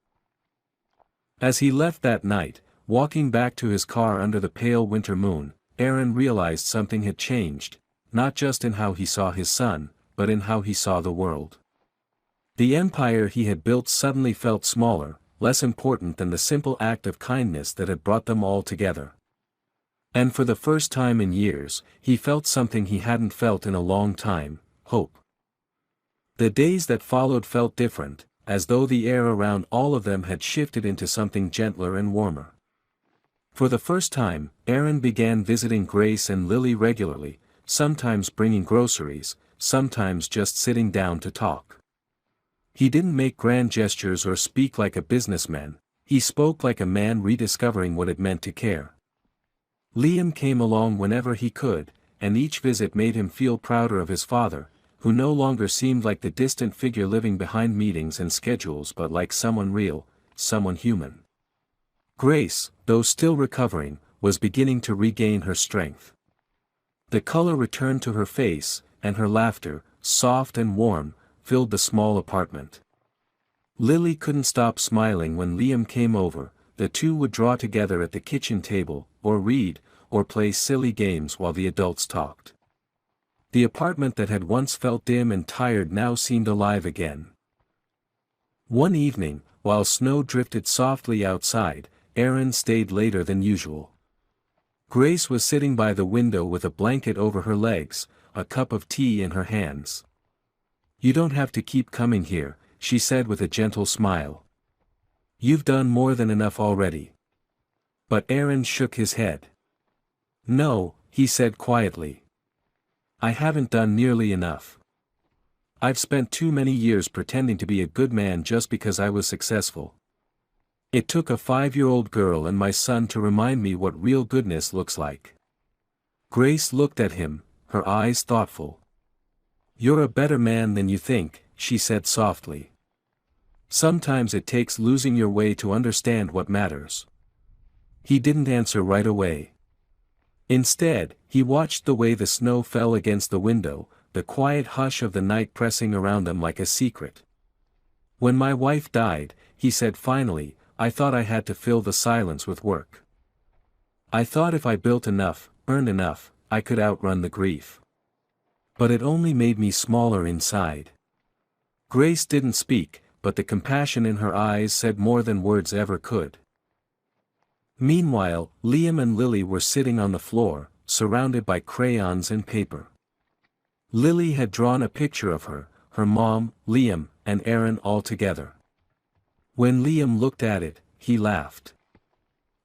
As he left that night, walking back to his car under the pale winter moon, Aaron realized something had changed, not just in how he saw his son, but in how he saw the world. The empire he had built suddenly felt smaller, less important than the simple act of kindness that had brought them all together. And for the first time in years, he felt something he hadn't felt in a long time, hope. The days that followed felt different, as though the air around all of them had shifted into something gentler and warmer. For the first time, Aaron began visiting Grace and Lily regularly, sometimes bringing groceries, sometimes just sitting down to talk. He didn't make grand gestures or speak like a businessman, he spoke like a man rediscovering what it meant to care. Liam came along whenever he could, and each visit made him feel prouder of his father, who no longer seemed like the distant figure living behind meetings and schedules but like someone real, someone human. Grace, though still recovering, was beginning to regain her strength. The color returned to her face, and her laughter, soft and warm, filled the small apartment. Lily couldn't stop smiling when Liam came over. The two would draw together at the kitchen table, or read, or play silly games while the adults talked. The apartment that had once felt dim and tired now seemed alive again. One evening, while snow drifted softly outside, Aaron stayed later than usual. Grace was sitting by the window with a blanket over her legs, a cup of tea in her hands. "You don't have to keep coming here," she said with a gentle smile. "You've done more than enough already." But Aaron shook his head. "No," he said quietly. "I haven't done nearly enough. I've spent too many years pretending to be a good man just because I was successful. It took a 5-year-old girl and my son to remind me what real goodness looks like." Grace looked at him, her eyes thoughtful. "You're a better man than you think," she said softly. "Sometimes it takes losing your way to understand what matters." He didn't answer right away. Instead, he watched the way the snow fell against the window, the quiet hush of the night pressing around them like a secret. "When my wife died," he said finally, "I thought I had to fill the silence with work. I thought if I built enough, earned enough, I could outrun the grief. But it only made me smaller inside." Grace didn't speak, but the compassion in her eyes said more than words ever could. Meanwhile, Liam and Lily were sitting on the floor, surrounded by crayons and paper. Lily had drawn a picture of her mom, Liam, and Aaron all together. When Liam looked at it, he laughed.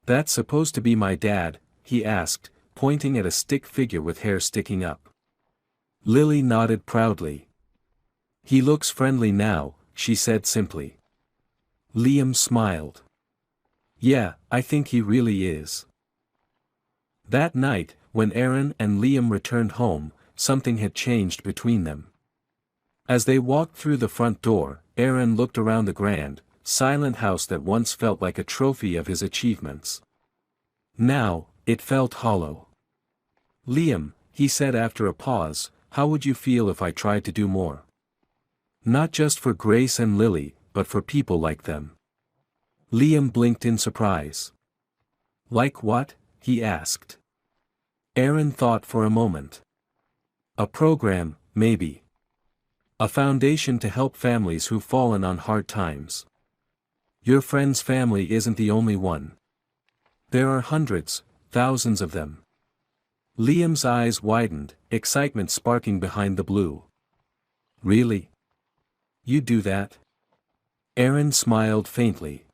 "That's supposed to be my dad?" he asked, pointing at a stick figure with hair sticking up. Lily nodded proudly. "He looks friendly now," she said simply. Liam smiled. "Yeah, I think he really is." That night, when Aaron and Liam returned home, something had changed between them. As they walked through the front door, Aaron looked around the grand, silent house that once felt like a trophy of his achievements. Now, it felt hollow. "Liam," he said after a pause, "how would you feel if I tried to do more? Not just for Grace and Lily, but for people like them." Liam blinked in surprise. "Like what?" he asked. Aaron thought for a moment. "A program, maybe. A foundation to help families who've fallen on hard times. Your friend's family isn't the only one. There are hundreds, thousands of them." Liam's eyes widened, excitement sparking behind the blue. "Really? You do that?" Aaron smiled faintly.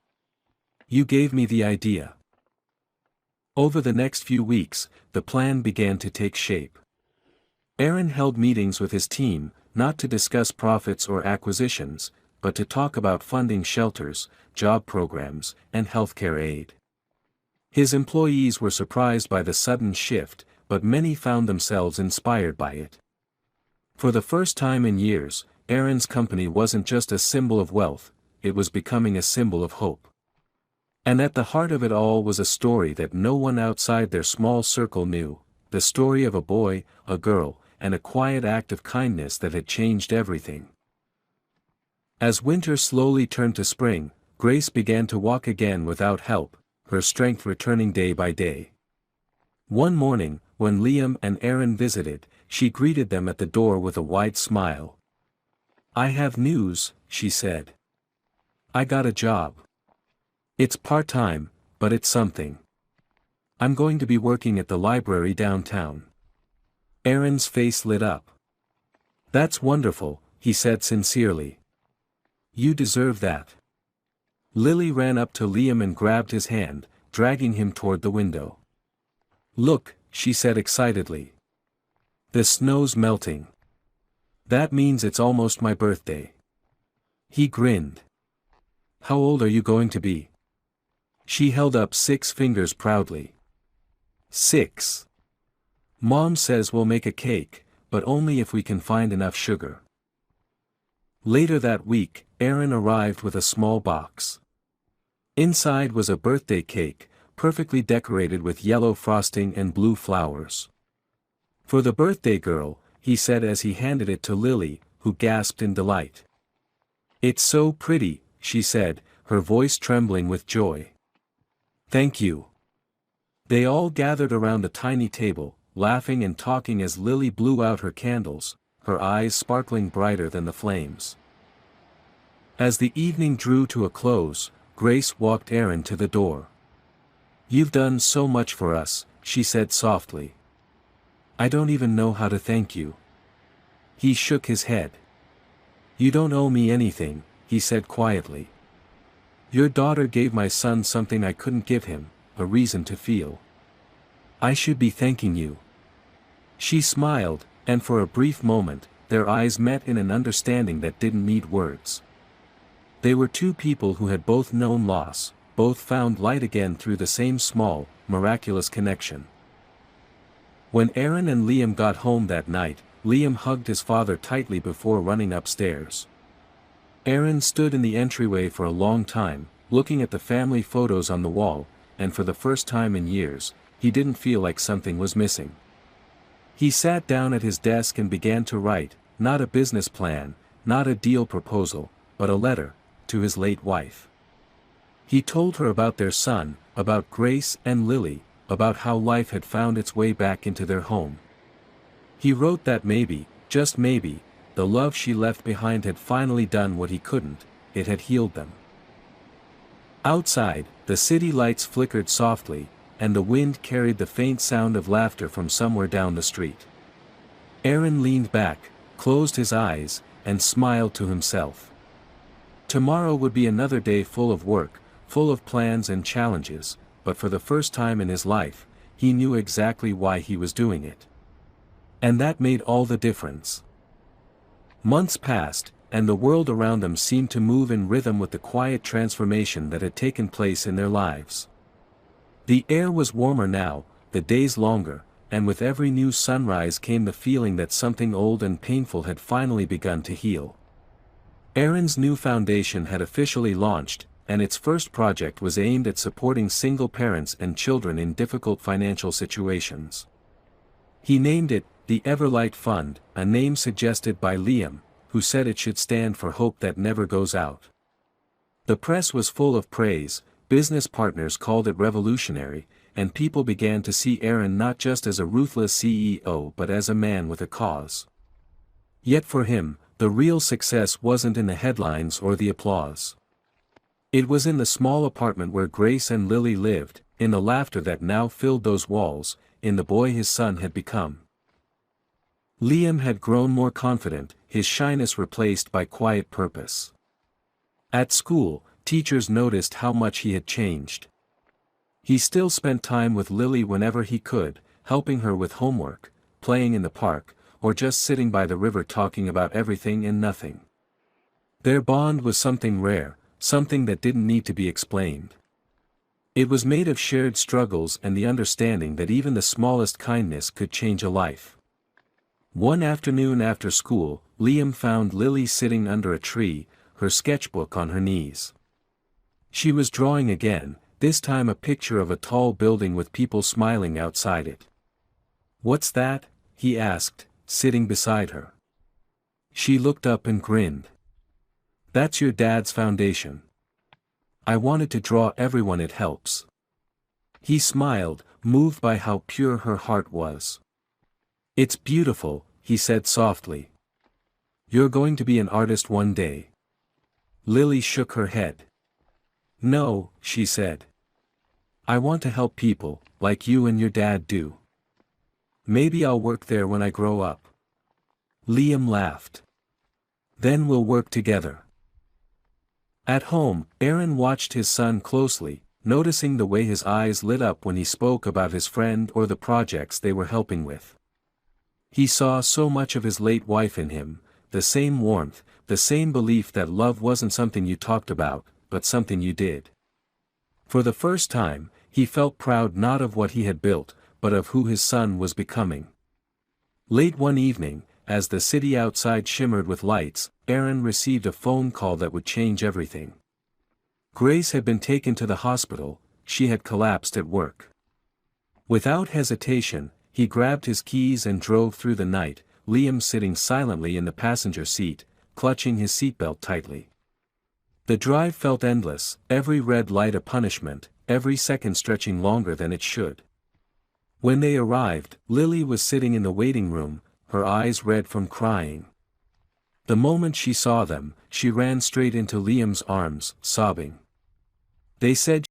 "You gave me the idea." Over the next few weeks, the plan began to take shape. Aaron held meetings with his team, not to discuss profits or acquisitions, but to talk about funding shelters, job programs, and healthcare aid. His employees were surprised by the sudden shift, but many found themselves inspired by it. For the first time in years, Aaron's company wasn't just a symbol of wealth, it was becoming a symbol of hope. And at the heart of it all was a story that no one outside their small circle knew, the story of a boy, a girl, and a quiet act of kindness that had changed everything. As winter slowly turned to spring, Grace began to walk again without help, her strength returning day by day. One morning, when Liam and Aaron visited, she greeted them at the door with a wide smile. "I have news," she said. "I got a job. It's part-time, but it's something. I'm going to be working at the library downtown." Aaron's face lit up. "That's wonderful," he said sincerely. "You deserve that." Lily ran up to Liam and grabbed his hand, dragging him toward the window. "Look," she said excitedly. "The snow's melting. That means it's almost my birthday." He grinned. "How old are you going to be?" She held up 6 fingers proudly. 6. "Mom says we'll make a cake, but only if we can find enough sugar." Later that week, Aaron arrived with a small box. Inside was a birthday cake, perfectly decorated with yellow frosting and blue flowers. "For the birthday girl," he said as he handed it to Lily, who gasped in delight. "It's so pretty," she said, her voice trembling with joy. "Thank you." They all gathered around the tiny table, laughing and talking as Lily blew out her candles, her eyes sparkling brighter than the flames. As the evening drew to a close, Grace walked Aaron to the door. "You've done so much for us," she said softly. "I don't even know how to thank you." He shook his head. "You don't owe me anything," he said quietly. "Your daughter gave my son something I couldn't give him, a reason to feel. I should be thanking you." She smiled, and for a brief moment, their eyes met in an understanding that didn't need words. They were two people who had both known loss, both found light again through the same small, miraculous connection. When Aaron and Liam got home that night, Liam hugged his father tightly before running upstairs. Aaron stood in the entryway for a long time, looking at the family photos on the wall, and for the first time in years, he didn't feel like something was missing. He sat down at his desk and began to write, not a business plan, not a deal proposal, but a letter, to his late wife. He told her about their son, about Grace and Lily, about how life had found its way back into their home. He wrote that maybe, just maybe, the love she left behind had finally done what he couldn't, it had healed them. Outside, the city lights flickered softly, and the wind carried the faint sound of laughter from somewhere down the street. Aaron leaned back, closed his eyes, and smiled to himself. Tomorrow would be another day full of work, full of plans and challenges, but for the first time in his life, he knew exactly why he was doing it. And that made all the difference. Months passed, and the world around them seemed to move in rhythm with the quiet transformation that had taken place in their lives. The air was warmer now, the days longer, and with every new sunrise came the feeling that something old and painful had finally begun to heal. Aaron's new foundation had officially launched, and its first project was aimed at supporting single parents and children in difficult financial situations. He named it the Everlight Fund, a name suggested by Liam, who said it should stand for hope that never goes out. The press was full of praise, business partners called it revolutionary, and people began to see Aaron not just as a ruthless CEO but as a man with a cause. Yet for him, the real success wasn't in the headlines or the applause. It was in the small apartment where Grace and Lily lived, in the laughter that now filled those walls, in the boy his son had become. Liam had grown more confident, his shyness replaced by quiet purpose. At school, teachers noticed how much he had changed. He still spent time with Lily whenever he could, helping her with homework, playing in the park, or just sitting by the river talking about everything and nothing. Their bond was something rare, something that didn't need to be explained. It was made of shared struggles and the understanding that even the smallest kindness could change a life. One afternoon after school, Liam found Lily sitting under a tree, her sketchbook on her knees. She was drawing again, this time a picture of a tall building with people smiling outside it. "What's that?" he asked, sitting beside her. She looked up and grinned. "That's your dad's foundation. I wanted to draw everyone it helps." He smiled, moved by how pure her heart was. "It's beautiful," he said softly. "You're going to be an artist one day." Lily shook her head. "No," she said. "I want to help people, like you and your dad do. Maybe I'll work there when I grow up." Liam laughed. "Then we'll work together." At home, Aaron watched his son closely, noticing the way his eyes lit up when he spoke about his friend or the projects they were helping with. He saw so much of his late wife in him, the same warmth, the same belief that love wasn't something you talked about, but something you did. For the first time, he felt proud not of what he had built, but of who his son was becoming. Late one evening, as the city outside shimmered with lights, Aaron received a phone call that would change everything. Grace had been taken to the hospital, she had collapsed at work. Without hesitation, he grabbed his keys and drove through the night, Liam sitting silently in the passenger seat, clutching his seatbelt tightly. The drive felt endless, every red light a punishment, every second stretching longer than it should. When they arrived, Lily was sitting in the waiting room, her eyes red from crying. The moment she saw them, she ran straight into Liam's arms, sobbing. They said